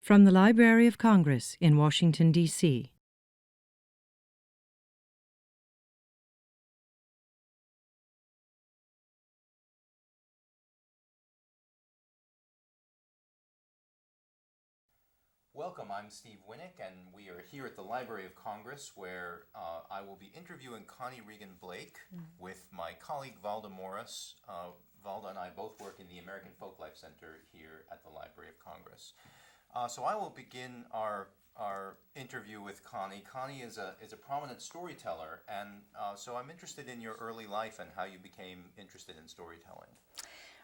From the Library of Congress in Washington, D.C. Welcome, I'm Steve Winnick, and we are here at the Library of Congress where I will be interviewing Connie Regan-Blake with my colleague Valda Morris. Valda and I both work in the American Folklife Center here at the Library of Congress. So I will begin our interview with Connie. Connie is a prominent storyteller, and so I'm interested in your early life and how you became interested in storytelling.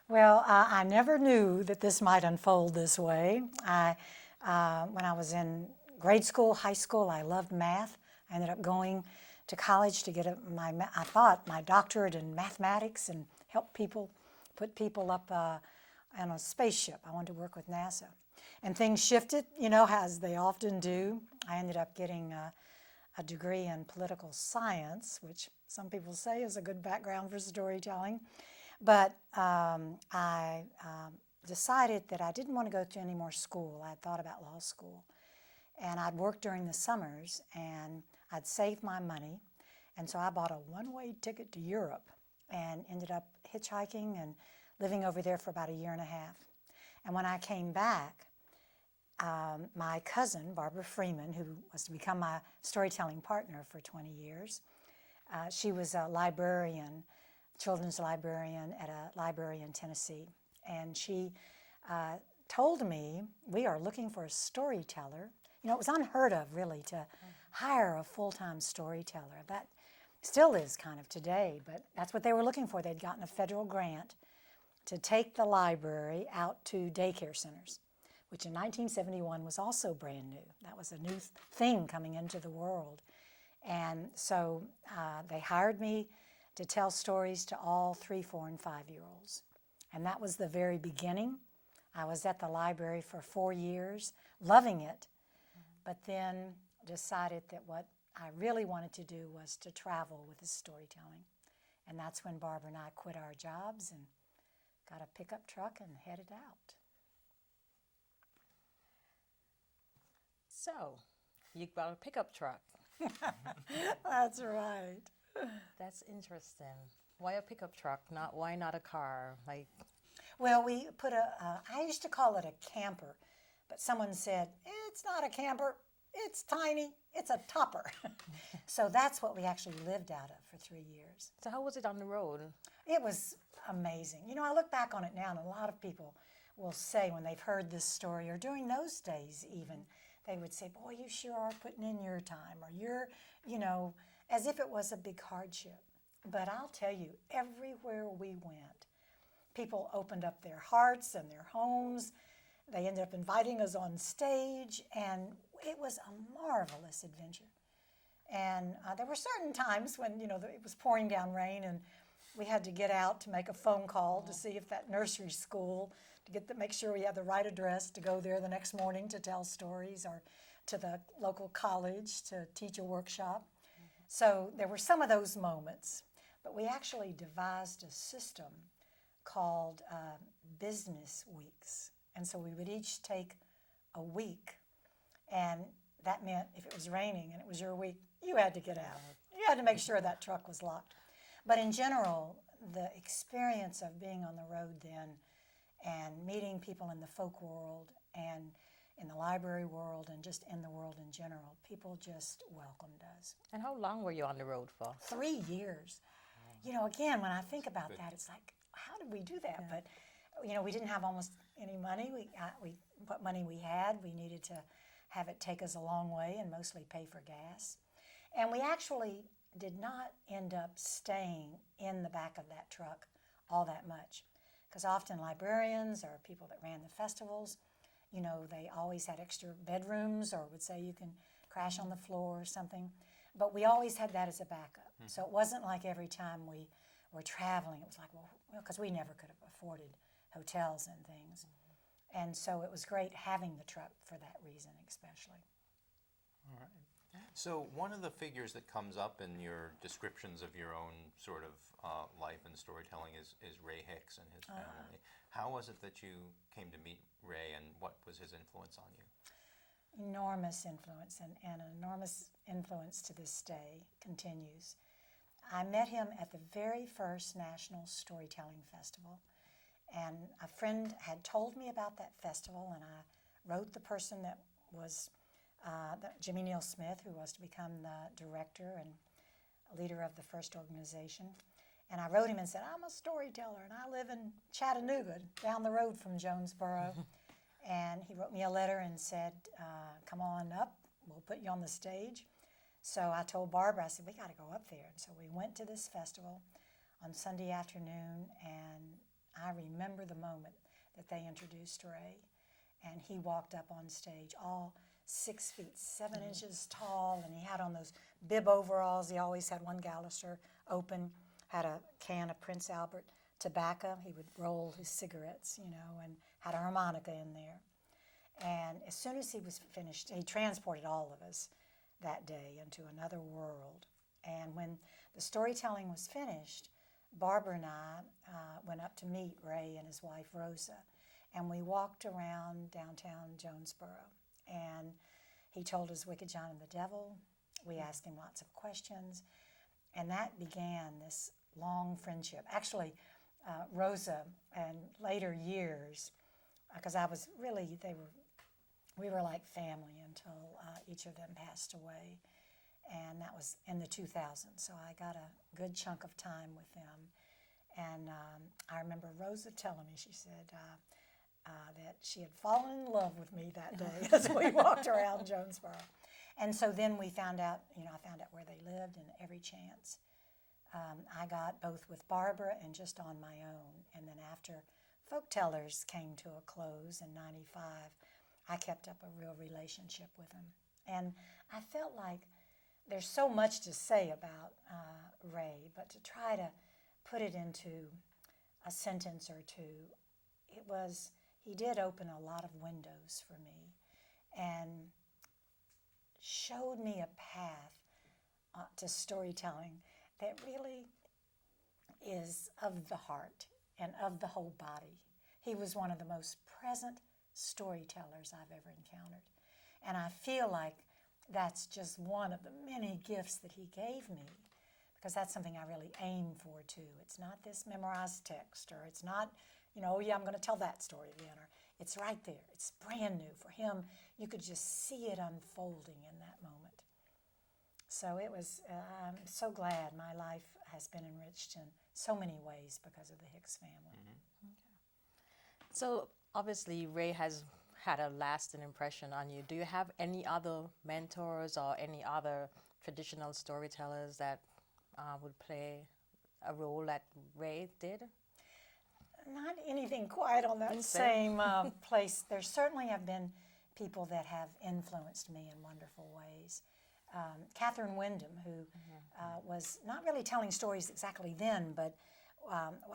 Well, I never knew that this might unfold this way. When I was in grade school, high school, I loved math. I ended up going to college to get my doctorate in mathematics and help people, put people up on a spaceship. I wanted to work with NASA. And things shifted, as they often do. I ended up getting a degree in political science, which some people say is a good background for storytelling. But I decided that I didn't want to go to any more school. I had thought about law school. And I'd worked during the summers, and I'd saved my money. And so I bought a one-way ticket to Europe and ended up hitchhiking and living over there for about a year and a half. And when I came back, my cousin, Barbara Freeman, who was to become my storytelling partner for 20 years, she was a librarian, children's librarian at a library in Tennessee. And she told me, we are looking for a storyteller. It was unheard of, really, to hire a full-time storyteller. That still is kind of today, but that's what they were looking for. They'd gotten a federal grant to take the library out to daycare centers, which in 1971 was also brand new. That was a new thing coming into the world. And so they hired me to tell stories to all 3, 4, and 5-year-olds. And that was the very beginning. I was at the library for 4 years, loving it, but then decided that what I really wanted to do was to travel with the storytelling. And that's when Barbara and I quit our jobs and got a pickup truck and headed out. So, you bought a pickup truck. That's right. That's interesting. Why a pickup truck? Why not a car? Well, we put I used to call it a camper, but someone said, it's not a camper, it's tiny, it's a topper. So that's what we actually lived out of for 3 years. So how was it on the road? It was amazing. I look back on it now, and a lot of people will say when they've heard this story, or during those days even, they would say, boy, you sure are putting in your time, or you're, as if it was a big hardship. But I'll tell you, everywhere we went, people opened up their hearts and their homes. They ended up inviting us on stage, and it was a marvelous adventure. And there were certain times when, it was pouring down rain, and we had to get out to make a phone call to see if that nursery school, to make sure we had the right address to go there the next morning to tell stories, or to the local college to teach a workshop. So there were some of those moments. But we actually devised a system called business weeks. And so we would each take a week, and that meant if it was raining and it was your week, you had to get out. You had to make sure that truck was locked. But in general, the experience of being on the road then and meeting people in the folk world and in the library world and just in the world in general, people just welcomed us. And how long were you on the road for? 3 years. Again, when I think about that, it's like, how did we do that? Yeah. But, we didn't have almost any money. What money we had, we needed to have it take us a long way and mostly pay for gas. And we actually did not end up staying in the back of that truck all that much. Because often librarians or people that ran the festivals, they always had extra bedrooms or would say you can crash on the floor or something. But we always had that as a backup. Mm-hmm. So it wasn't like every time we were traveling, it was like, well, because we never could have afforded hotels and things. Mm-hmm. And so it was great having the truck for that reason, especially. All right. So one of the figures that comes up in your descriptions of your own sort of life and storytelling is Ray Hicks and his family. How was it that you came to meet Ray, and what was his influence on you? enormous influence, and an enormous influence to this day, continues. I met him at the very first National Storytelling Festival, and a friend had told me about that festival, and I wrote the person that was Jimmy Neal Smith, who was to become the director and leader of the first organization. And I wrote him and said, I'm a storyteller, and I live in Chattanooga, down the road from Jonesboro. And he wrote me a letter and said, come on up, we'll put you on the stage. So I told Barbara, I said, we got to go up there. And so we went to this festival on Sunday afternoon, and I remember the moment that they introduced Ray. And he walked up on stage, all 6 feet 7 inches tall, and he had on those bib overalls. He always had one Gallister open, had a can of Prince Albert tobacco. He would roll his cigarettes, and had a harmonica in there. And as soon as he was finished, he transported all of us that day into another world. And when the storytelling was finished, Barbara and I went up to meet Ray and his wife Rosa, and we walked around downtown Jonesboro. And he told us Wicked John and the Devil. We asked him lots of questions, and that began this long friendship. Actually, Rosa, and later years, because I was really, we were like family until each of them passed away, and that was in the 2000s. So I got a good chunk of time with them, and I remember Rosa telling me, she said that she had fallen in love with me that day as we walked around Jonesboro. And so then we found out, I found out where they lived, and every chance I got, both with Barbara and just on my own. And then after Folktellers came to a close in '95, I kept up a real relationship with them. And I felt like there's so much to say about Ray, but to try to put it into a sentence or two, he did open a lot of windows for me and showed me a path to storytelling that really is of the heart and of the whole body. He was one of the most present storytellers I've ever encountered. And I feel like that's just one of the many gifts that he gave me, because that's something I really aim for too. It's not this memorized text, or it's not, oh yeah, I'm going to tell that story again, or it's right there. It's brand new. For him, you could just see it unfolding in that moment. So it was, I'm so glad my life has been enriched in so many ways because of the Hicks family. Mm-hmm. Okay. So obviously Ray has had a lasting impression on you. Do you have any other mentors or any other traditional storytellers that would play a role that Ray did? Not anything quite on that same place. There certainly have been people that have influenced me in wonderful ways. Catherine Wyndham, who was not really telling stories exactly then, but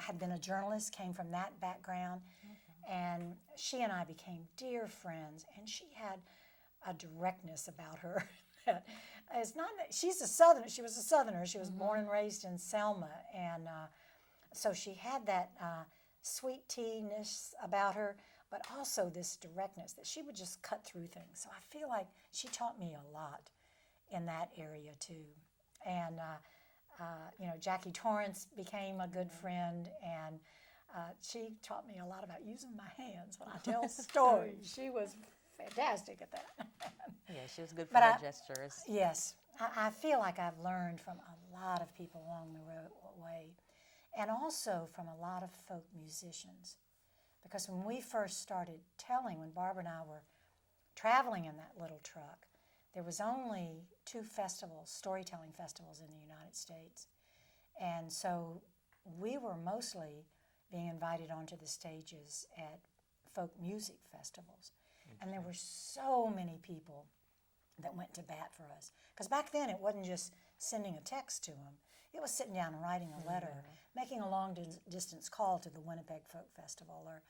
had been a journalist, came from that background, and she and I became dear friends, and she had a directness about her. It's not that she's a Southerner. She was a Southerner. She was born and raised in Selma, and so she had that sweet tea-ness about her, but also this directness that she would just cut through things. So I feel like she taught me a lot in that area too. And Jackie Torrance became a good friend, and she taught me a lot about using my hands when I tell stories. She was fantastic at that. Yeah, she was good for But her gestures. Yes, I feel like I've learned from a lot of people along the way, and also from a lot of folk musicians. Because when we first started telling, when Barbara and I were traveling in that little truck, there was only 2 festivals, storytelling festivals in the United States. And so we were mostly being invited onto the stages at folk music festivals. And there were so many people that went to bat for us. Because back then it wasn't just sending a text to them. It was sitting down and writing a letter, making a long-distance call to the Winnipeg Folk Festival, or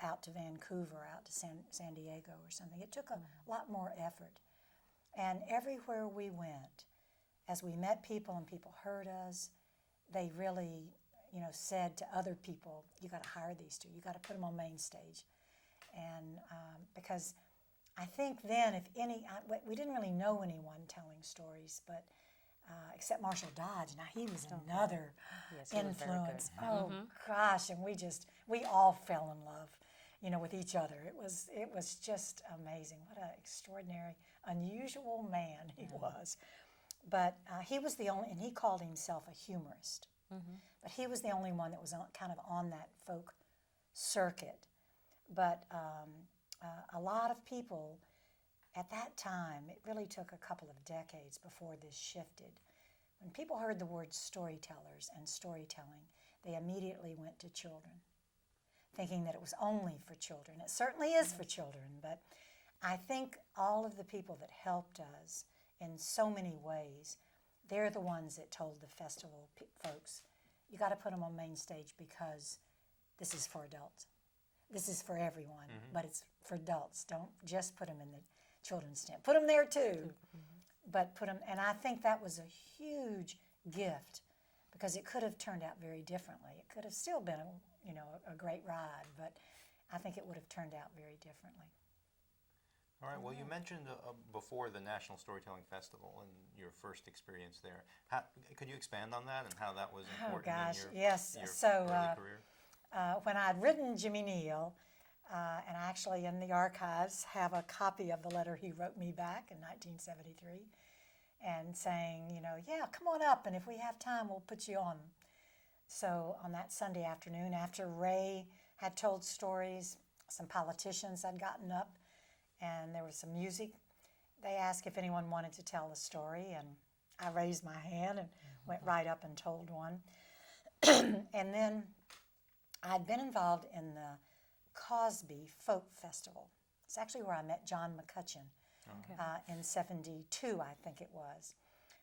out to Vancouver, out to San Diego or something. It took a lot more effort. And everywhere we went, as we met people and people heard us, they really, said to other people, you got to hire these 2. You got to put them on main stage. And because I think then, if any, we didn't really know anyone telling stories, but except Marshall Dodge. Now he was another Yes, he was very good. influence. Oh gosh, and we all fell in love, with each other. It was just amazing. What an extraordinary, unusual man he was. But he was the only, and he called himself a humorist. But he was the only one that was kind of on that folk circuit. But a lot of people at that time, it really took a couple of decades before this shifted. When people heard the word storytellers and storytelling, they immediately went to children, thinking that it was only for children. It certainly is for children, but I think all of the people that helped us in so many ways, they're the ones that told the festival folks, you got to put them on main stage because this is for adults. This is for everyone, but it's for adults. Don't just put them in the children's tent. Put them there too, but put them, and I think that was a huge gift because it could have turned out very differently. It could have still been a great ride, but I think it would have turned out very differently. All right, well, you mentioned before the National Storytelling Festival and your first experience there. Could you expand on that and how that was important in your early career? When I'd written Jimmy Neal, and I actually in the archives have a copy of the letter he wrote me back in 1973 and saying, yeah, come on up, and if we have time, we'll put you on. So on that Sunday afternoon, after Ray had told stories, some politicians had gotten up, and there was some music. They asked if anyone wanted to tell a story, and I raised my hand and went right up and told one. And then I'd been involved in the Cosby Folk Festival. It's actually where I met John McCutcheon in '72, I think it was.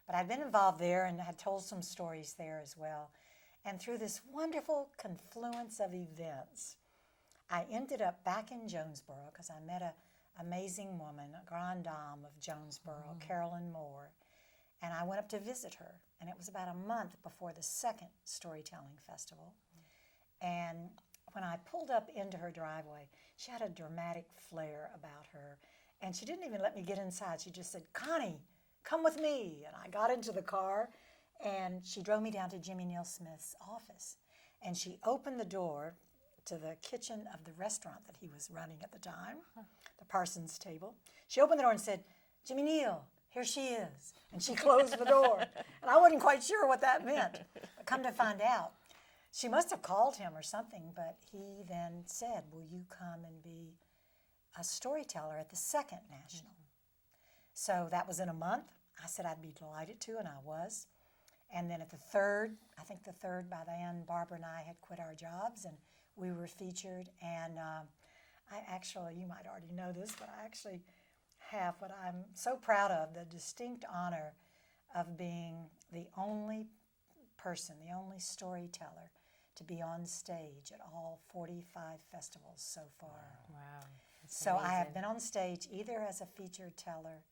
But I'd been involved there and had told some stories there as well. And through this wonderful confluence of events, I ended up back in Jonesboro because I met an amazing woman, a grande dame of Jonesboro, Carolyn Moore, and I went up to visit her. And it was about a month before the second Storytelling Festival. And when I pulled up into her driveway, she had a dramatic flair about her. And she didn't even let me get inside. She just said, Connie, come with me. And I got into the car, and she drove me down to Jimmy Neal Smith's office. And she opened the door to the kitchen of the restaurant that he was running at the time, the Parsons Table. She opened the door and said, Jimmy Neal, here she is. And she closed the door. And I wasn't quite sure what that meant. But come to find out, she must have called him or something, but he then said, will you come and be a storyteller at the second National? So that was in a month. I said I'd be delighted to, and I was. And then at the third, I think the third, by then, Barbara and I had quit our jobs, and we were featured. And I actually, you might already know this, but I actually have what I'm so proud of, the distinct honor of being the only person, the only storyteller to be on stage at all 45 festivals so far. Wow. So I have been on stage either as a featured teller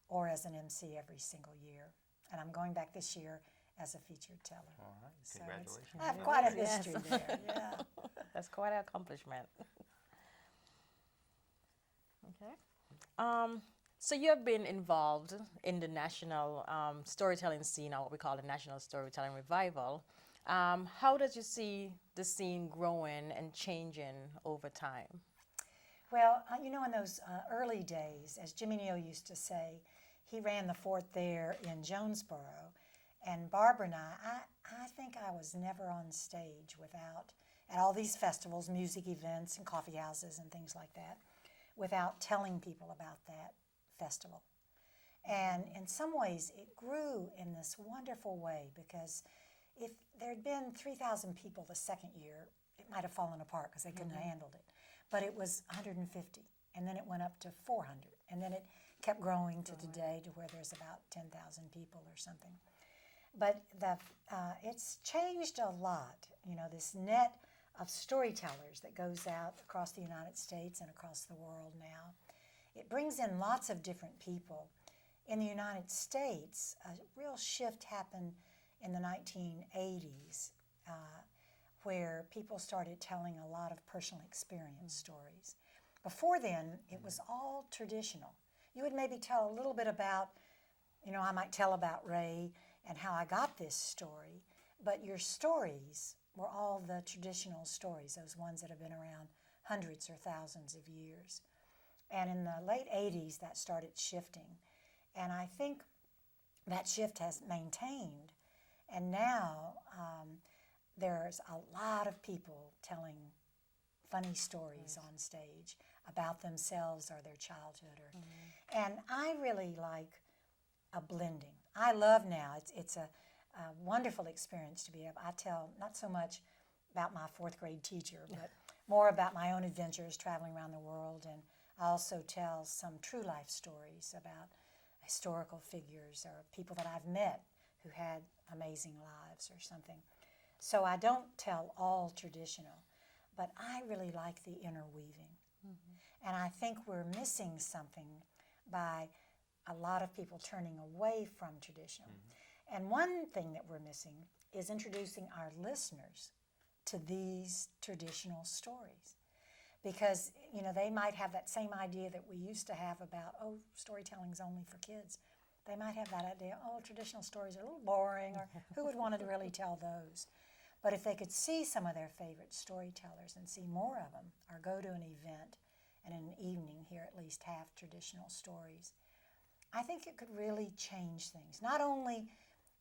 or as an MC every single year. And I'm going back this year as a featured teller. All right, So congratulations. I have quite a history there, yeah. That's quite an accomplishment. Okay. So you have been involved in the national storytelling scene, or what we call the National Storytelling Revival. How did you see the scene growing and changing over time? Well, in those early days, as Jimmy Neal used to say, he ran the fort there in Jonesboro. And Barbara and I think I was never on stage at all these festivals, music events and coffee houses and things like that, without telling people about that festival. And in some ways, it grew in this wonderful way because if there had been 3,000 people the second year, it might have fallen apart because they couldn't have handled it. But it was 150, and then it went up to 400, and then it kept growing to today to where there's about 10,000 people or something. But it's changed a lot, this net of storytellers that goes out across the United States and across the world now. It brings in lots of different people. In the United States, a real shift happened in the 1980s where people started telling a lot of personal experience stories. Before then, it was all traditional. You would maybe tell a little bit about, I might tell about Ray and how I got this story, but your stories were all the traditional stories, those ones that have been around hundreds or thousands of years. And in the late 80s, that started shifting. And I think that shift has maintained. And now there's a lot of people telling funny stories on stage about themselves or their childhood. And I really like a blending. I love now, it's a wonderful experience to be able, I tell not so much about my fourth grade teacher, but more about my own adventures traveling around the world. And I also tell some true life stories about historical figures or people that I've met who had amazing lives or something. So I don't tell all traditional, but I really like the interweaving. And I think we're missing something by a lot of people turning away from traditional. And one thing that we're missing is introducing our listeners to these traditional stories. Because, they might have that same idea that we used to have about, storytelling's only for kids. They might have that idea, traditional stories are a little boring, or who would want to really tell those? But if they could see some of their favorite storytellers and see more of them, or go to an event and in an evening hear at least half traditional stories, I think it could really change things, not only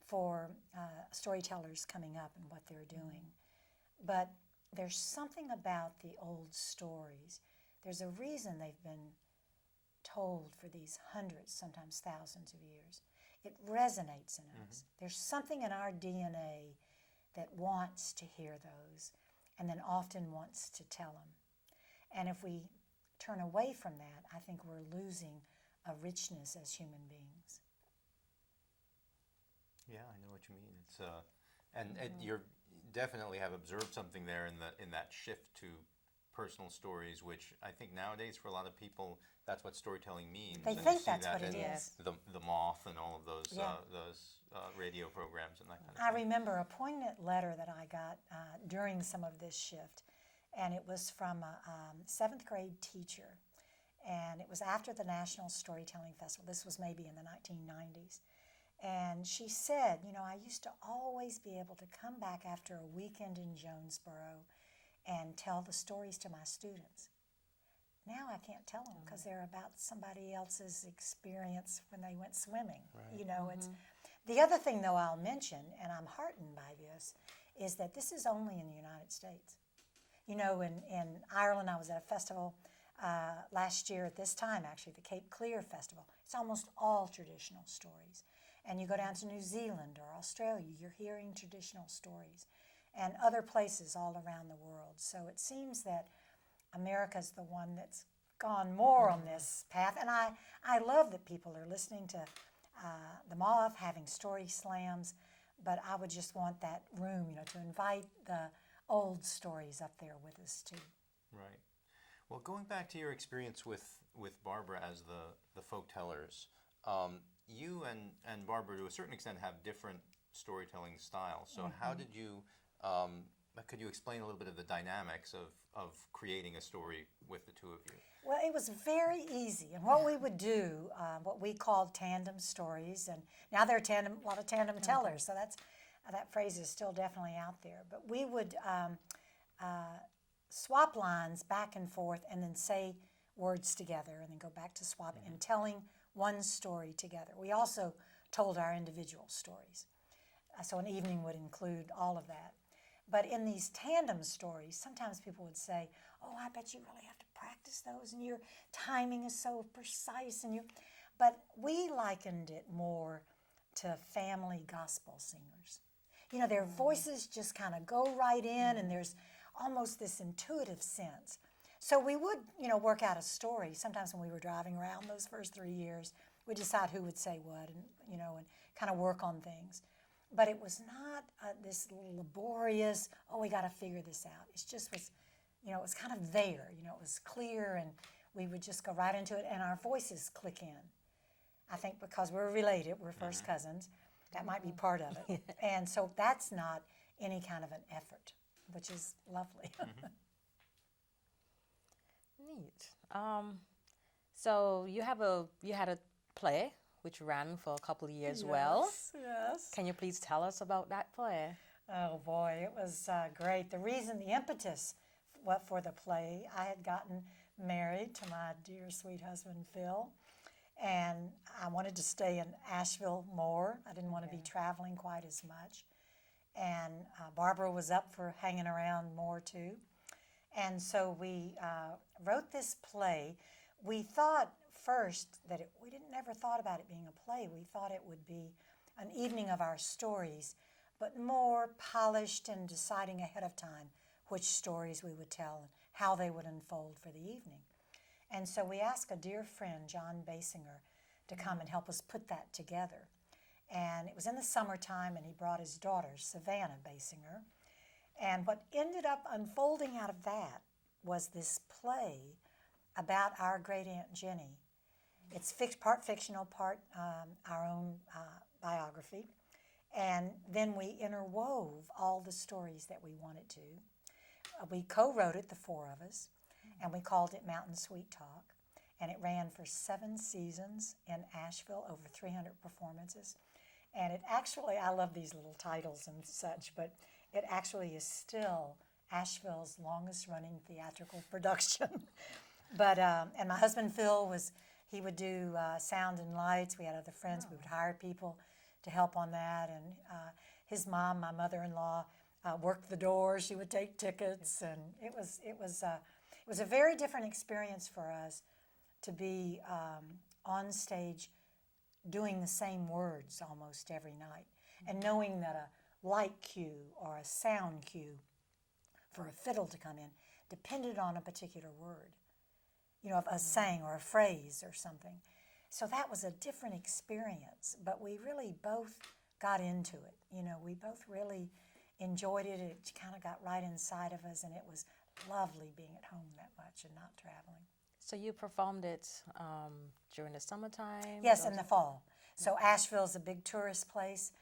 for storytellers coming up and what they're doing, but there's something about the old stories. There's a reason they've been told for these hundreds, sometimes thousands of years. It resonates in us. There's something in our DNA that wants to hear those and then often wants to tell them. And if we turn away from that, I think we're losing a richness as human beings. Yeah, I know what you mean. It's you definitely have observed something there in that shift to personal stories, which I think nowadays for a lot of people that's what storytelling means. They and think you see that's that what it in is. The Moth and all of those radio programs and that kind of thing. I remember a poignant letter that I got during some of this shift, and it was from a seventh grade teacher, and it was after the National Storytelling Festival. This was maybe in the 1990s. And she said, I used to always be able to come back after a weekend in Jonesboro and tell the stories to my students. Now I can't tell them because they're about somebody else's experience when they went swimming. Right. It's the other thing, though, I'll mention, and I'm heartened by this, is that this is only in the United States. In Ireland, I was at a festival last year at this time, actually, the Cape Clear Festival. It's almost all traditional stories. And you go down to New Zealand or Australia, you're hearing traditional stories, and other places all around the world. So it seems that America's the one that's gone more on this path. And I love that people are listening to the Moth, having story slams, but I would just want that room, to invite the old stories up there with us too. Right. Well, going back to your experience with Barbara as the Folktellers, you and Barbara, to a certain extent, have different storytelling styles. So how did you, could you explain a little bit of the dynamics of creating a story with the two of you? Well, it was very easy. And what we would do, what we called tandem stories, and now there are a lot of tandem tellers, so that phrase is still definitely out there. But we would swap lines back and forth and then say words together and then go back to swapping and telling one story together. We also told our individual stories. So an evening would include all of that. But in these tandem stories, sometimes people would say, I bet you really have to practice those and your timing is so precise. But we likened it more to family gospel singers. Their voices just kind of go right in and there's almost this intuitive sense. So we would, work out a story. Sometimes when we were driving around those first 3 years, we'd decide who would say what and, and kind of work on things. But it was not this laborious, we got to figure this out. It just was, it was kind of there. It was clear and we would just go right into it and our voices click in. I think because we're related, we're first cousins, that might be part of it. And so that's not any kind of an effort, which is lovely. Neat. So you had a play which ran for a couple of years. Well, Yes. can you please tell us about that play? Oh boy, it was great. The impetus for the play, I had gotten married to my dear sweet husband Phil, and I wanted to stay in Asheville more. I didn't want to be traveling quite as much. And Barbara was up for hanging around more too. And so we wrote this play. We thought first that we didn't never thought about it being a play. We thought it would be an evening of our stories, but more polished and deciding ahead of time which stories we would tell and how they would unfold for the evening. And so we asked a dear friend, John Basinger, to come and help us put that together. And it was in the summertime, and he brought his daughter, Savannah Basinger. And what ended up unfolding out of that was this play about our great Aunt Jenny. It's part fictional, part our own biography. And then we interwove all the stories that we wanted to. We co-wrote it, the four of us, and we called it Mountain Sweet Talk. And it ran for 7 seasons in Asheville, over 300 performances. And it actually, I love these little titles and such, but it actually is still Asheville's longest running theatrical production. But, and my husband Phil he would do sound and lights. We had other friends. We would hire people to help on that. And his mom, my mother-in-law, worked the door. She would take tickets. And it was a very different experience for us to be on stage doing the same words almost every night, and knowing that a light cue or a sound cue for a fiddle to come in depended on a particular word, of a saying or a phrase or something. So that was a different experience, but we really both got into it. We both really enjoyed it. It kind of got right inside of us, and it was lovely being at home that much and not traveling. So you performed it during the summertime? Yes, in the fall. So Asheville's a big tourist place.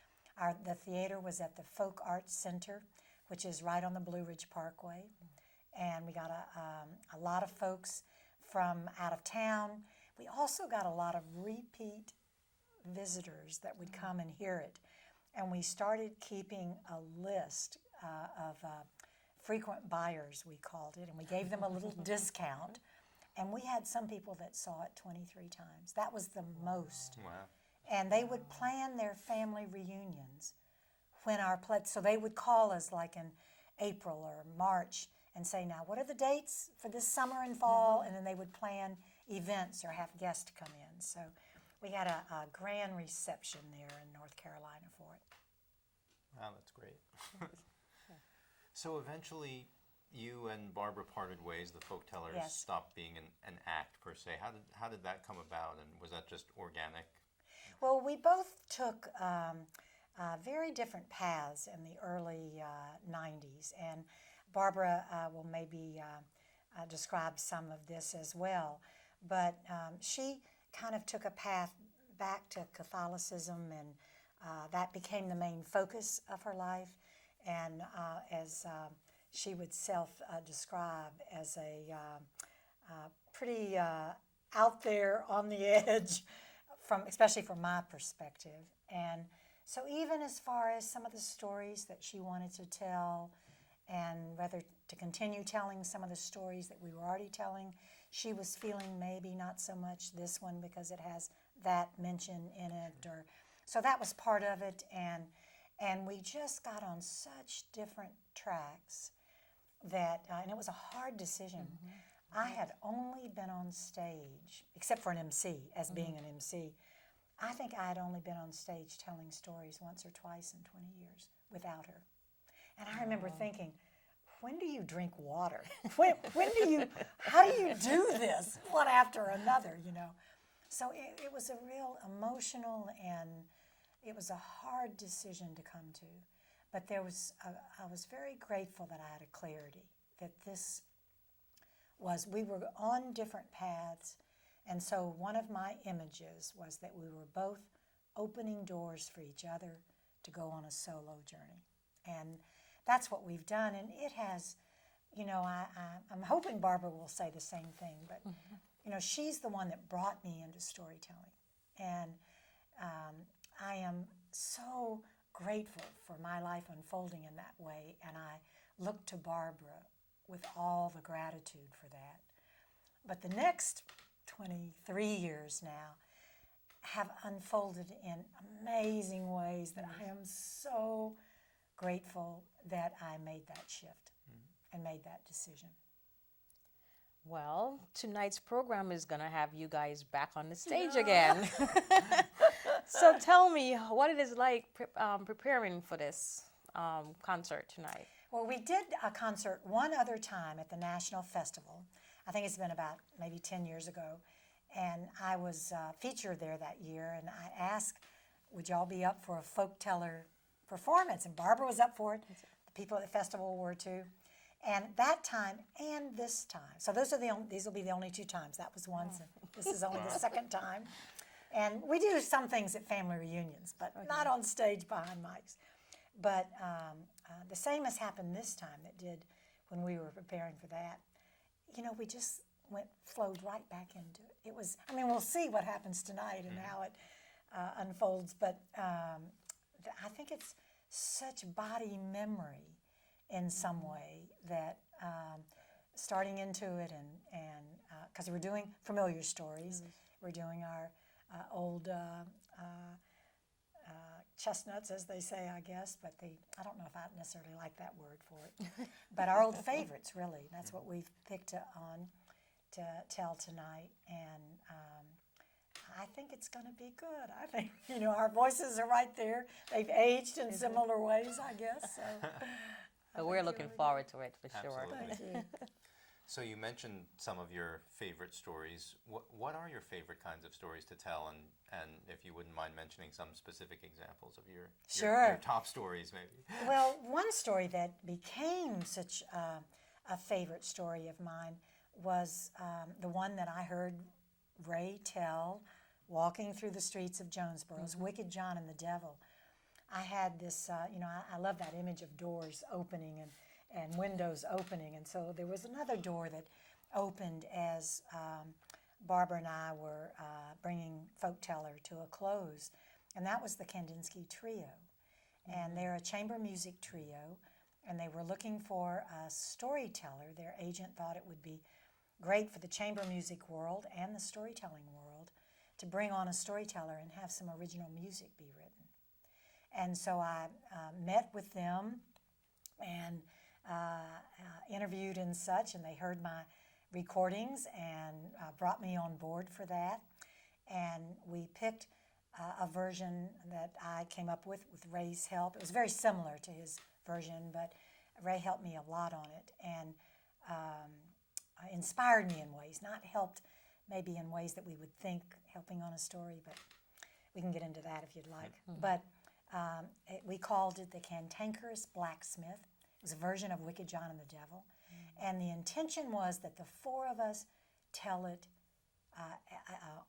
The theater was at the Folk Arts Center, which is right on the Blue Ridge Parkway. And we got a lot of folks from out of town. We also got a lot of repeat visitors that would come and hear it. And we started keeping a list of frequent buyers, we called it, and we gave them a little discount. And we had some people that saw it 23 times. That was the most. Wow. And they would plan their family reunions when so they would call us like in April or March and say, now, what are the dates for this summer and fall? And then they would plan events or have guests come in. So we had a grand reception there in North Carolina for it. Wow, that's great. So eventually, you and Barbara parted ways. The Folktellers Yes. stopped being an act per se. How did that come about, and was that just organic? Well, we both took very different paths in the early 90s, and Barbara will maybe describe some of this as well. But she kind of took a path back to Catholicism, and that became the main focus of her life. And as she would self-describe as a pretty out there on the edge, especially from my perspective. And so even as far as some of the stories that she wanted to tell, and whether to continue telling some of the stories that we were already telling, she was feeling maybe not so much this one because it has that mention in it. So that was part of it, and we just got on such different tracks that, and it was a hard decision. Mm-hmm. I had only been on stage, except for an MC, as being an MC, I think I had only been on stage telling stories once or twice in 20 years without her. And I remember thinking, when do you drink water? How do you do this one after another, So it was a real emotional, and it was a hard decision to come to. But I was very grateful that I had a clarity, that we were on different paths. And so one of my images was that we were both opening doors for each other to go on a solo journey. And that's what we've done. And it has, I'm hoping Barbara will say the same thing, but she's the one that brought me into storytelling, and I am so grateful for my life unfolding in that way, and I look to Barbara with all the gratitude for that. But the next 23 years now have unfolded in amazing ways that I am so grateful that I made that shift and made that decision. Well, tonight's program is going to have you guys back on the stage again. So tell me what it is like preparing for this concert tonight. Well, we did a concert one other time at the National Festival. I think it's been about maybe 10 years ago. And I was featured there that year, and I asked, would y'all be up for a Folkteller performance? And Barbara was up for it. The people at the festival were too. And that time and this time, so these will be the only two times. That was once, and this is only the second time. And we do some things at family reunions, but not on stage behind mics. But the same has happened this time that did when we were preparing for that. We just flowed right back into it. It was, we'll see what happens tonight and how it unfolds, but I think it's such body memory in some way that starting into it and because we're doing familiar stories, we're doing our old chestnuts, as they say, I guess, but I don't know if I necessarily like that word for it, but our old favorites, really. That's what we've picked on to tell tonight, and I think it's going to be good. I think, our voices are right there. They've aged in similar ways, I guess. So we're looking forward to it for sure. Absolutely. Thank you. So you mentioned some of your favorite stories. What are your favorite kinds of stories to tell? And if you wouldn't mind mentioning some specific examples of your top stories, maybe. Well, one story that became such a favorite story of mine was the one that I heard Ray tell walking through the streets of Jonesboro. It's Wicked John and the Devil. I had this, I love that image of doors opening and windows opening. And so there was another door that opened as Barbara and I were bringing Folkteller to a close. And that was the Kandinsky Trio. And they're a chamber music trio. And they were looking for a storyteller. Their agent thought it would be great for the chamber music world and the storytelling world to bring on a storyteller and have some original music be written. And so I met with them and interviewed and such, and they heard my recordings and brought me on board for that. And we picked a version that I came up with Ray's help. It was very similar to his version, but Ray helped me a lot on it and inspired me in ways, not helped maybe in ways that we would think helping on a story, but we can get into that if you'd like. But we called it the Cantankerous Blacksmith. It was a version of Wicked John and the Devil. And the intention was that the four of us tell it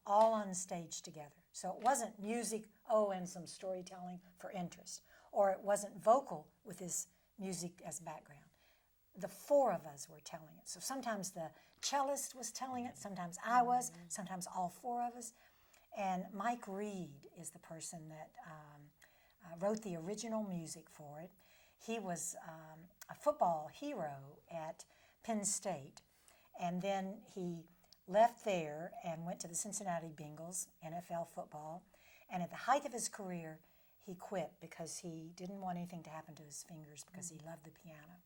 all on stage together. So it wasn't music, and some storytelling for interest. Or it wasn't vocal with this music as background. The four of us were telling it. So sometimes the cellist was telling it, sometimes I was, sometimes all four of us. And Mike Reed is the person that wrote the original music for it. He was a football hero at Penn State, and then he left there and went to the Cincinnati Bengals, NFL football, and at the height of his career, he quit because he didn't want anything to happen to his fingers because he loved the piano.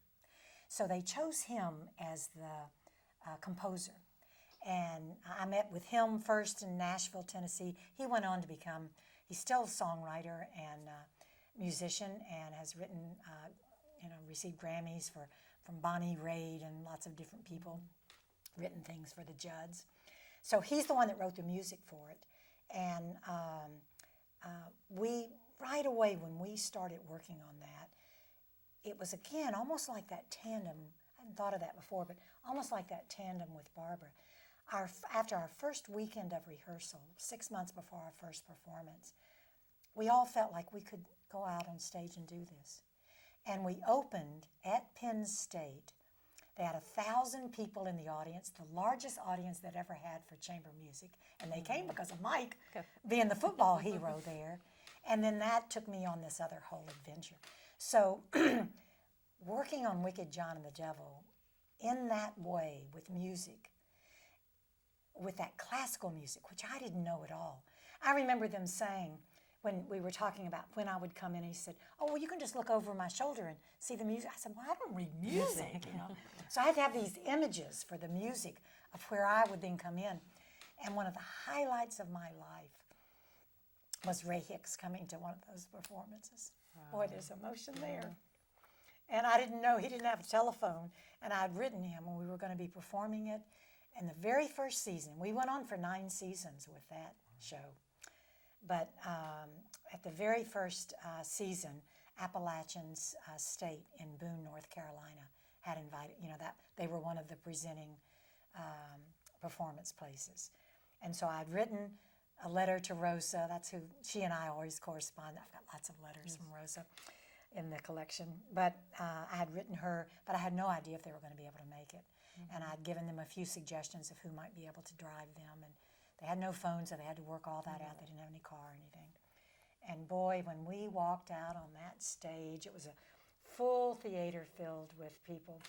So they chose him as the composer. And I met with him first in Nashville, Tennessee. He went on to become, he's still a songwriter and musician and has written, received Grammys from Bonnie Raitt and lots of different people, written things for the Judds. So he's the one that wrote the music for it. And we, right away when we started working on that, it was again almost like that tandem. I hadn't thought of that before, but almost like that tandem with Barbara. After our first weekend of rehearsal, 6 months before our first performance, we all felt like we could go out on stage and do this. And we opened at Penn State. They had 1,000 people in the audience, the largest audience they'd ever had for chamber music. And they came because of Mike being the football hero there. And then that took me on this other whole adventure. So working on Wicked John and the Devil in that way with music, with that classical music, which I didn't know at all. I remember them saying, when we were talking about when I would come in, he said, "Oh, well, you can just look over my shoulder and see the music." I said, "Well, I don't read music, you know." So I had to have these images for the music of where I would then come in. And one of the highlights of my life was Ray Hicks coming to one of those performances. Boy, there's emotion there. And I didn't know, he didn't have a telephone, and I'd written him when we were going to be performing it. And the very first season, we went on for 9 seasons with that show. But at the very first season, Appalachians State in Boone, North Carolina, had invited, that they were one of the presenting performance places. And so I'd written a letter to Rosa. That's who, she and I always correspond. I've got lots of letters from Rosa in the collection. But I had written her, but I had no idea if they were going to be able to make it. And I'd given them a few suggestions of who might be able to drive them. And they had no phones, so they had to work all that out. They didn't have any car or anything. And boy, when we walked out on that stage, it was a full theater filled with people.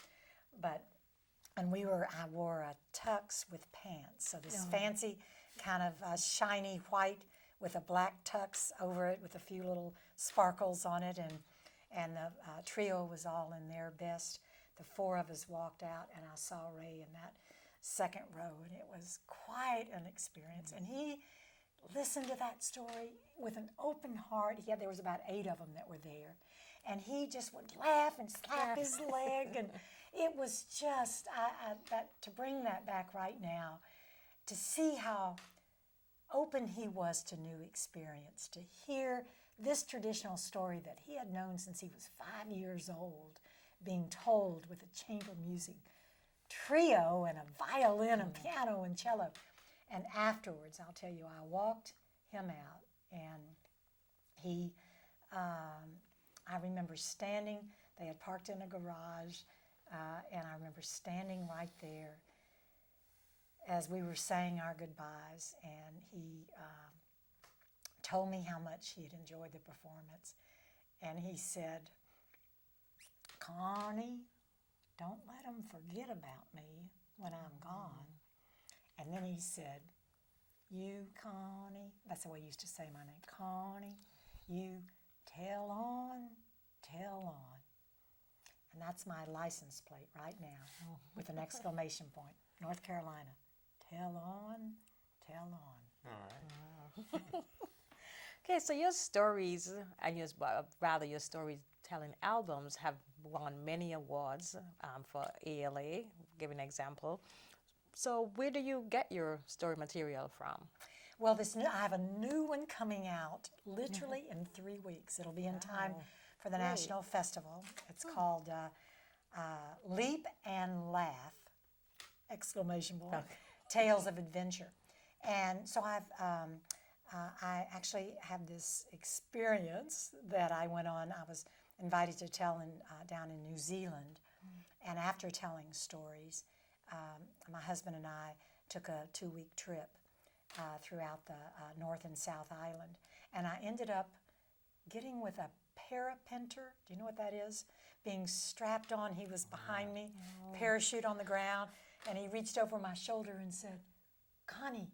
And I wore a tux with pants. So this fancy kind of shiny white with a black tux over it with a few little sparkles on it. And the trio was all in their best. The 4 of us walked out, and I saw Ray in that second row, and it was quite an experience. And he listened to that story with an open heart. There was about 8 of them that were there, and he just would laugh and slap his leg, and it was just to bring that back right now, to see how open he was to new experience, to hear this traditional story that he had known since he was 5 years old, being told with a chamber music trio and a violin and piano and cello. And afterwards, I'll tell you, I walked him out, and I remember standing, they had parked in a garage, and I remember standing right there as we were saying our goodbyes, and he told me how much he had enjoyed the performance. And he said, "Connie, don't let them forget about me when I'm gone." And then he said, "You, Connie," that's the way he used to say my name, "Connie, you tell on, tell on." And that's my license plate right now with an exclamation point. North Carolina, tell on, tell on. All right. Okay, so your stories, and your storytelling albums have won many awards for ALA, give an example. So where do you get your story material from? Well, I have a new one coming out literally in 3 weeks. It'll be in time for the National Festival. It's called Leap and Laugh, exclamation point, Tales of Adventure. And so I actually have this experience that I went on. I was invited to tell down in New Zealand. And after telling stories, my husband and I took a 2-week trip throughout the North and South Island. And I ended up getting with a parapenter. Do you know what that is? Being strapped on. He was behind me, parachute on the ground. And he reached over my shoulder and said, "Connie,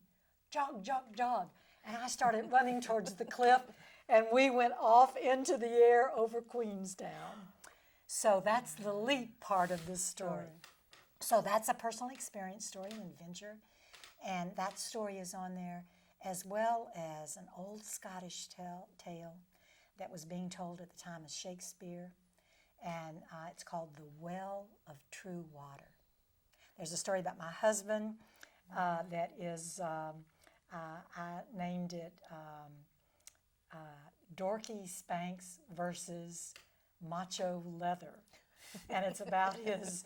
jog, jog, jog." And I started running towards the cliff, and we went off into the air over Queenstown. So that's the leap part of this story. So that's a personal experience story, an adventure. And that story is on there, as well as an old Scottish tale that was being told at the time of Shakespeare. And it's called The Well of True Water. There's a story about my husband that is... I named it Dorky Spanks versus Macho Leather. And it's about his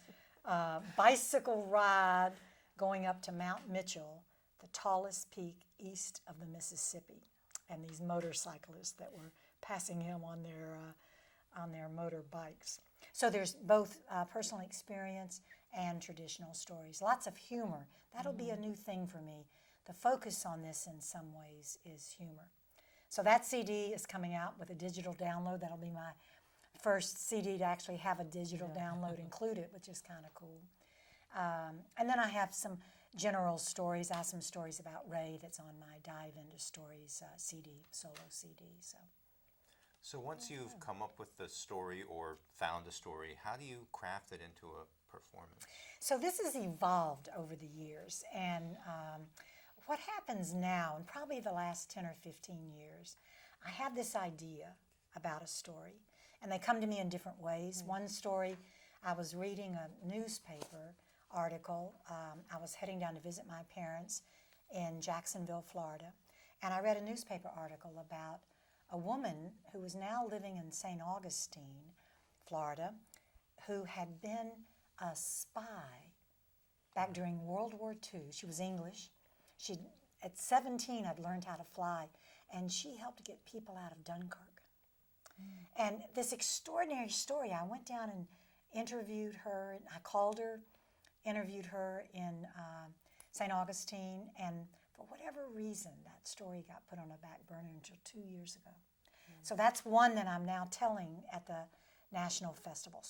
bicycle ride going up to Mount Mitchell, the tallest peak east of the Mississippi, and these motorcyclists that were passing him on their motorbikes. So there's both personal experience and traditional stories. Lots of humor. That'll be a new thing for me. The focus on this in some ways is humor. So that CD is coming out with a digital download. That'll be my first CD to actually have a digital download included, which is kind of cool. And then I have some general stories. I have some stories about Ray that's on my Dive Into Stories CD, solo CD. So once you've come up with the story or found a story, how do you craft it into a performance? So this has evolved over the years, and what happens now, and probably the last 10 or 15 years, I have this idea about a story, and they come to me in different ways. One story, I was reading a newspaper article. I was heading down to visit my parents in Jacksonville, Florida, and I read a newspaper article about a woman who was now living in St. Augustine, Florida, who had been a spy back during World War II. She was English. At 17, had learned how to fly, and she helped get people out of Dunkirk. And this extraordinary story, I went down and interviewed her. I called her, interviewed her in St. Augustine, and for whatever reason, that story got put on a back burner until 2 years ago. So that's one that I'm now telling at the National Festival.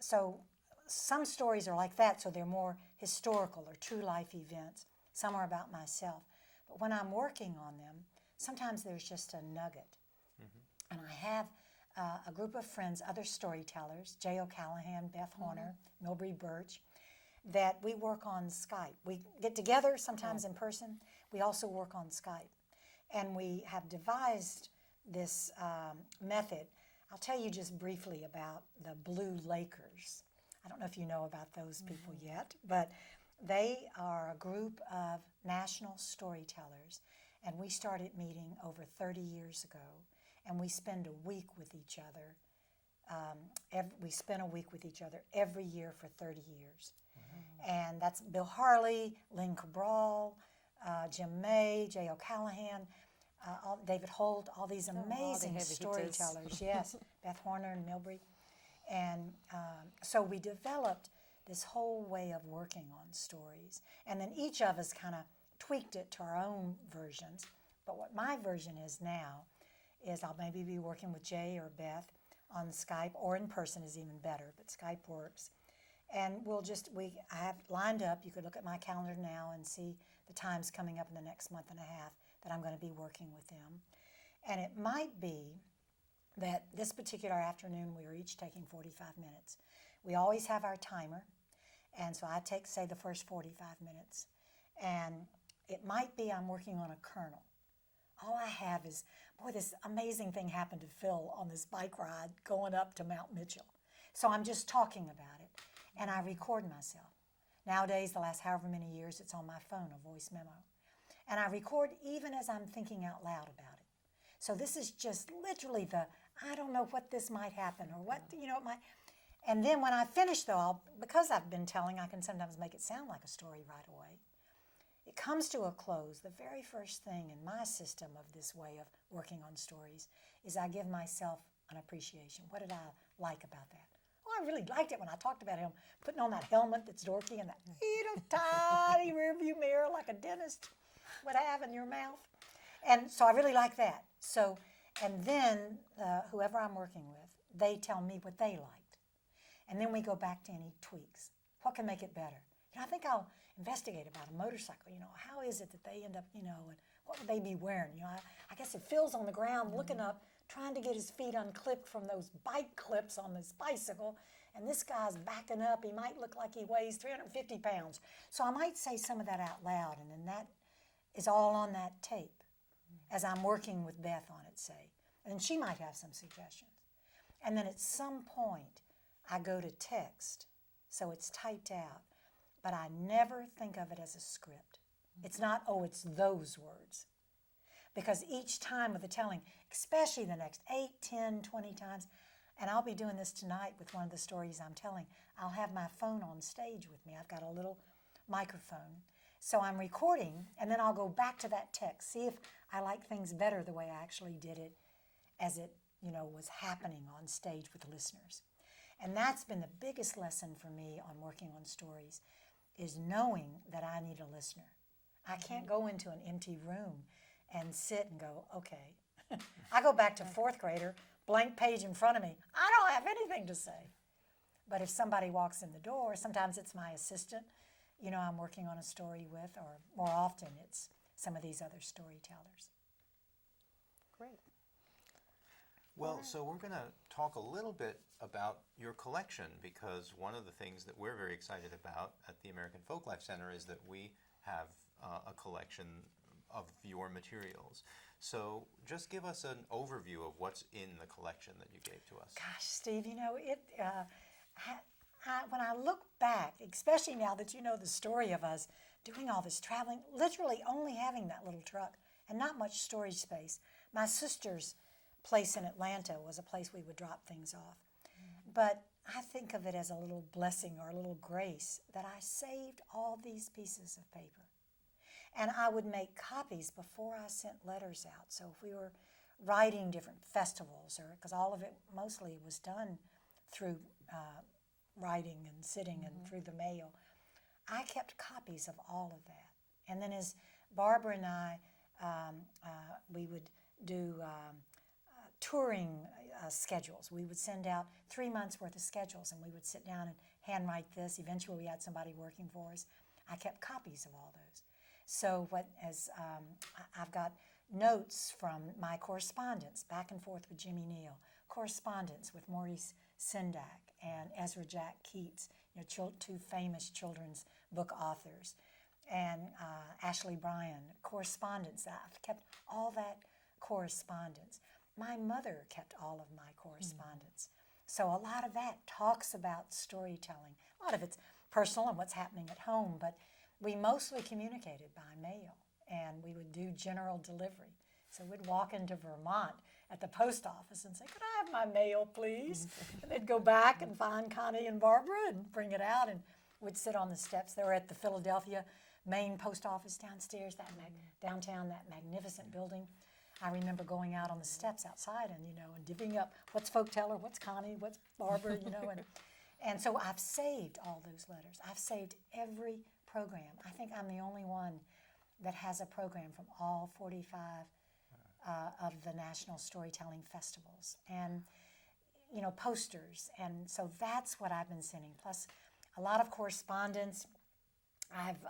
So some stories are like that, so they're more historical or true life events. Some are about myself. But when I'm working on them, sometimes there's just a nugget. And I have a group of friends, other storytellers, Jay O'Callahan, Beth Horner, Milbury Birch, that we work on Skype. We get together sometimes in person. We also work on Skype. And we have devised this method. I'll tell you just briefly about the Blue Lakers. I don't know if you know about those people yet, but they are a group of national storytellers, and we started meeting over 30 years ago, and we spend a week with each other. We spend a week with each other every year for 30 years. And that's Bill Harley, Lynn Cabral, Jim May, Jay O'Callahan, David Holt, all these amazing storytellers. Yes, Beth Horner and Milbury. And so we developed this whole way of working on stories. And then each of us kind of tweaked it to our own versions. But what my version is now is I'll maybe be working with Jay or Beth on Skype, or in person is even better, but Skype works. And I have lined up, you could look at my calendar now and see the times coming up in the next month and a half that I'm going to be working with them. And it might be that this particular afternoon we are each taking 45 minutes. We always have our timer, and so I take, say, the first 45 minutes. And it might be I'm working on a kernel. All I have is, boy, this amazing thing happened to Phil on this bike ride going up to Mount Mitchell. So I'm just talking about it, and I record myself. Nowadays, the last however many years, it's on my phone, a voice memo. And I record even as I'm thinking out loud about it. So this is just literally I don't know what this might happen or what, it might. And then when I finish, though, because I've been telling, I can sometimes make it sound like a story right away. It comes to a close. The very first thing in my system of this way of working on stories is I give myself an appreciation. What did I like about that? Oh, I really liked it when I talked about him putting on that helmet that's dorky and that little tiny rearview mirror like a dentist would have in your mouth. And so I really like that. So, and then whoever I'm working with, they tell me what they liked. And then we go back to any tweaks. What can make it better? I think I'll investigate about a motorcycle. How is it that they end up, and what would they be wearing? I guess if Phil's on the ground looking up, trying to get his feet unclipped from those bike clips on this bicycle, and this guy's backing up, he might look like he weighs 350 pounds. So I might say some of that out loud, and then that is all on that tape as I'm working with Beth on it, say. And then she might have some suggestions. And then at some point, I go to text, so it's typed out. But I never think of it as a script. It's not, it's those words. Because each time with the telling, especially the next 8, 10, 20 times, and I'll be doing this tonight with one of the stories I'm telling, I'll have my phone on stage with me. I've got a little microphone. So I'm recording, and then I'll go back to that text, see if I like things better the way I actually did it as it, was happening on stage with the listeners. And that's been the biggest lesson for me on working on stories, is knowing that I need a listener. I can't go into an empty room and sit and go, okay. I go back to fourth grader, blank page in front of me. I don't have anything to say. But if somebody walks in the door, sometimes it's my assistant, I'm working on a story with, or more often it's some of these other storytellers. Great. Well, so we're going to talk a little bit about your collection, because one of the things that we're very excited about at the American Folklife Center is that we have a collection of your materials. So just give us an overview of what's in the collection that you gave to us. Gosh, Steve, when I look back, especially now that you know the story of us doing all this traveling, literally only having that little truck and not much storage space. My sister's place in Atlanta was a place we would drop things off. But I think of it as a little blessing or a little grace that I saved all these pieces of paper. And I would make copies before I sent letters out. So if we were writing different festivals, or because all of it mostly was done through writing and sitting and through the mail, I kept copies of all of that. And then as Barbara and I, we would do touring schedules. We would send out 3 months worth of schedules, and we would sit down and handwrite this. Eventually we had somebody working for us. I kept copies of all those. So I've got notes from my correspondence back and forth with Jimmy Neal, correspondence with Maurice Sendak and Ezra Jack Keats, two famous children's book authors, and Ashley Bryan, correspondence. I've kept all that correspondence. My mother kept all of my correspondence. So a lot of that talks about storytelling. A lot of it's personal and what's happening at home, but we mostly communicated by mail, and we would do general delivery. So we'd walk into Vermont at the post office and say, "Could I have my mail, please?" And they'd go back and find Connie and Barbara and bring it out, and we'd sit on the steps. They were at the Philadelphia main post office downstairs, downtown, that magnificent building. I remember going out on the steps outside and divvying up what's Folkteller, what's Connie, what's Barbara, and so I've saved all those letters. I've saved every program. I think I'm the only one that has a program from all 45 of the national storytelling festivals, and posters, and so that's what I've been sending. Plus, a lot of correspondence. I've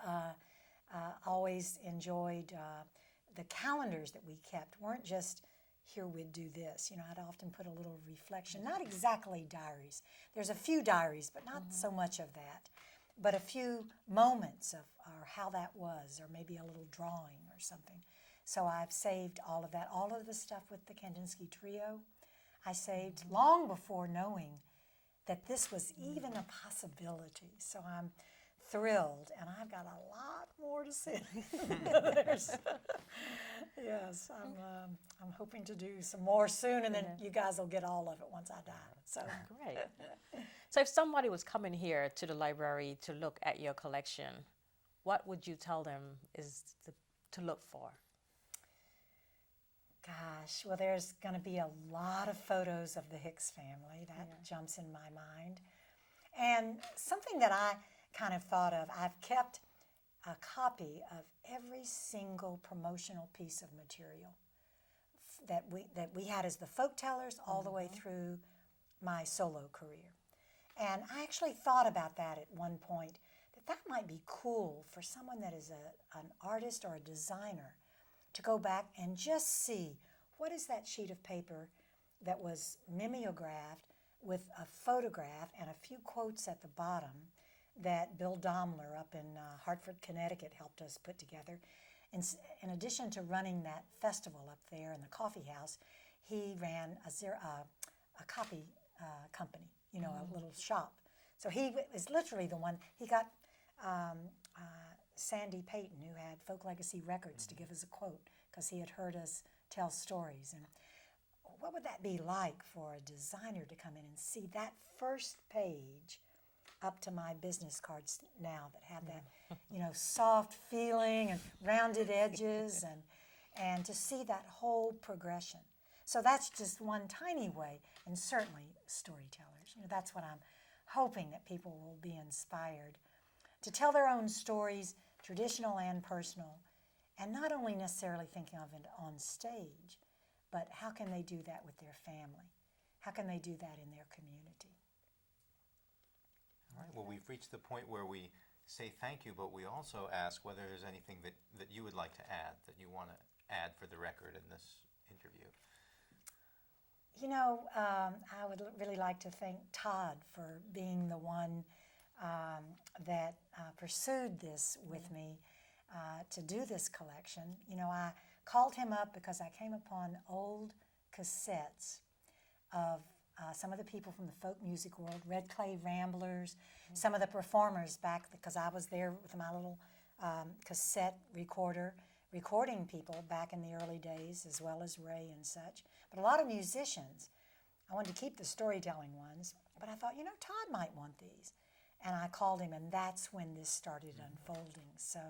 always enjoyed the calendars that we kept. Weren't just here we'd do this. I'd often put a little reflection. Not exactly diaries. There's a few diaries, but not so much of that. But a few moments of or how that was, or maybe a little drawing or something. So I've saved all of that. All of the stuff with the Kandinsky Trio, I saved long before knowing that this was even a possibility. So I'm thrilled, and I've got a lot more to send. Yes, I'm hoping to do some more soon, and then you guys will get all of it once I die. So Great. So if somebody was coming here to the library to look at your collection, what would you tell them is to look for? Gosh, well, there's going to be a lot of photos of the Hicks family. That jumps in my mind. And something that I kind of thought of, I've kept a copy of every single promotional piece of material that we had as the Folktellers all the way through my solo career. And I actually thought about that at one point, that might be cool for someone that is an artist or a designer to go back and just see what is that sheet of paper that was mimeographed with a photograph and a few quotes at the bottom that Bill Domler up in Hartford, Connecticut helped us put together. In addition to running that festival up there in the coffee house, he ran a copy company, a little shop. So he was literally the one. He got Sandy Payton, who had Folk Legacy Records, to give us a quote because he had heard us tell stories. And what would that be like for a designer to come in and see that first page up to my business cards now that have that, soft feeling and rounded edges, and to see that whole progression. So that's just one tiny way, and certainly storytellers. That's what I'm hoping, that people will be inspired to tell their own stories, traditional and personal, and not only necessarily thinking of it on stage, but how can they do that with their family? How can they do that in their community? All right, well, we've reached the point where we say thank you, but we also ask whether there's anything that you would like to add, that you want to add for the record in this interview. I would really like to thank Todd for being the one that pursued this with me to do this collection. I called him up because I came upon old cassettes of some of the people from the folk music world, Red Clay Ramblers, some of the performers back, because I was there with my little cassette recorder, recording people back in the early days, as well as Ray and such. But a lot of musicians. I wanted to keep the storytelling ones, but I thought, Todd might want these. And I called him, and that's when this started unfolding. So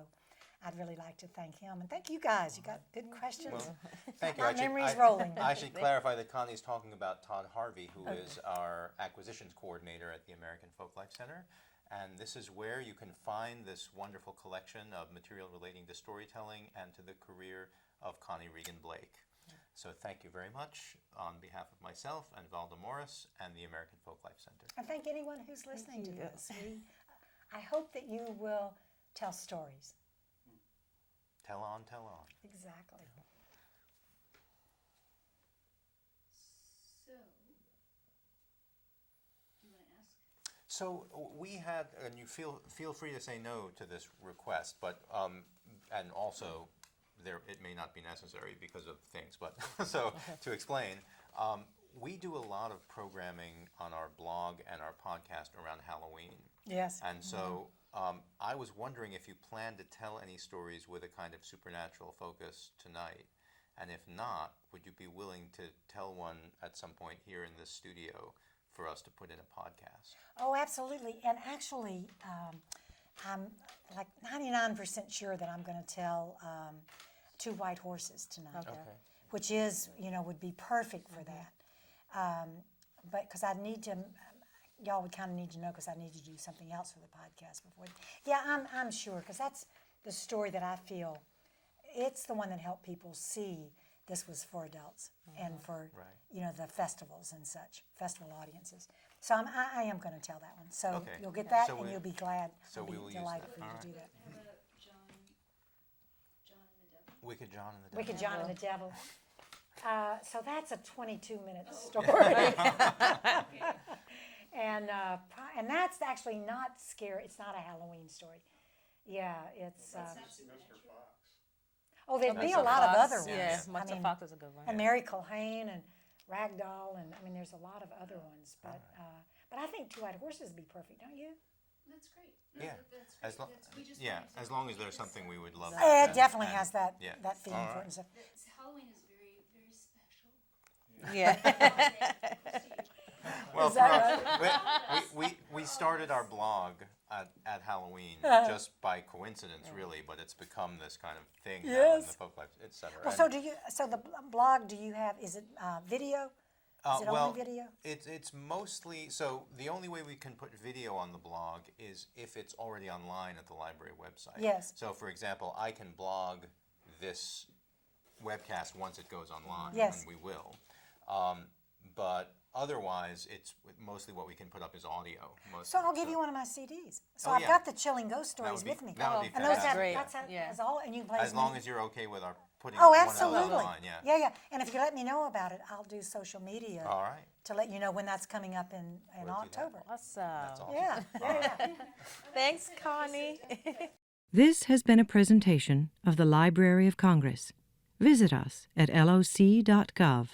I'd really like to thank him. And thank you guys. You got good questions. Well, thank you. My memory's rolling. I should clarify that Connie's talking about Todd Harvey, who is our acquisitions coordinator at the American Folklife Center. And this is where you can find this wonderful collection of material relating to storytelling and to the career of Connie Regan-Blake. So thank you very much on behalf of myself and Valda Morris and the American Folklife Center. And thank anyone who's listening to this. I hope that you will tell stories. Tell on, tell on. Exactly. So, do you want to ask? So we had, and you feel free to say no to this request, but and also it may not be necessary because of things, but so to explain, we do a lot of programming on our blog and our podcast around Halloween. Yes. And so I was wondering if you plan to tell any stories with a kind of supernatural focus tonight, and if not, would you be willing to tell one at some point here in this studio for us to put in a podcast? Oh, absolutely. And actually, I'm like 99% sure that I'm going to tell Two White Horses tonight, which is, would be perfect for that. But because I need to, y'all would kind of need to know, because I need to do something else for the podcast before. Yeah, I'm sure, because that's the story that I feel, it's the one that helped people see this was for adults and for, the festivals and such, festival audiences. So I am going to tell that one. So you'll get that, and you'll be glad. So we will use delighted that. for you All to do right. that. How about John and the Devil? Wicked John and the Devil. Wicked John and the Devil. So that's a 22-minute story. And that's actually not scary. It's not a Halloween story. Yeah, it's... oh, there'd be a lot of other ones. Yeah, Mr. Fox is a good one. And Mary Culhane and Ragdoll, and there's a lot of other ones. But I think Two White Horses would be perfect, don't you? That's great. Yeah. That's great. As long as there's something we would love. It definitely has that theme All for it. right. And stuff. Halloween is very, very special. Yeah. Well, Is that we started our blog at Halloween just by coincidence, really, but it's become this kind of thing now in Yes. the folk life, et cetera. Well, so the blog, do you have, is it video? Is it only video? It's mostly, so the only way we can put video on the blog is if it's already online at the library website. Yes. So, for example, I can blog this webcast once it goes online, Yes. and we will. But otherwise, it's mostly what we can put up is audio. So I'll give you one of my CDs. So Oh, I've yeah. got the Chilling Ghost That Stories would be- with me. that would be And those have, fantastic. that's all, and you can play As long as you're okay with our putting Oh, one of those absolutely. online, yeah. Yeah. And if you let me know about it, I'll do social media All right. to let you know when that's coming up in We'll do that. October. Awesome. That's awesome. Yeah. Thanks, Connie. This has been a presentation of the Library of Congress. Visit us at loc.gov.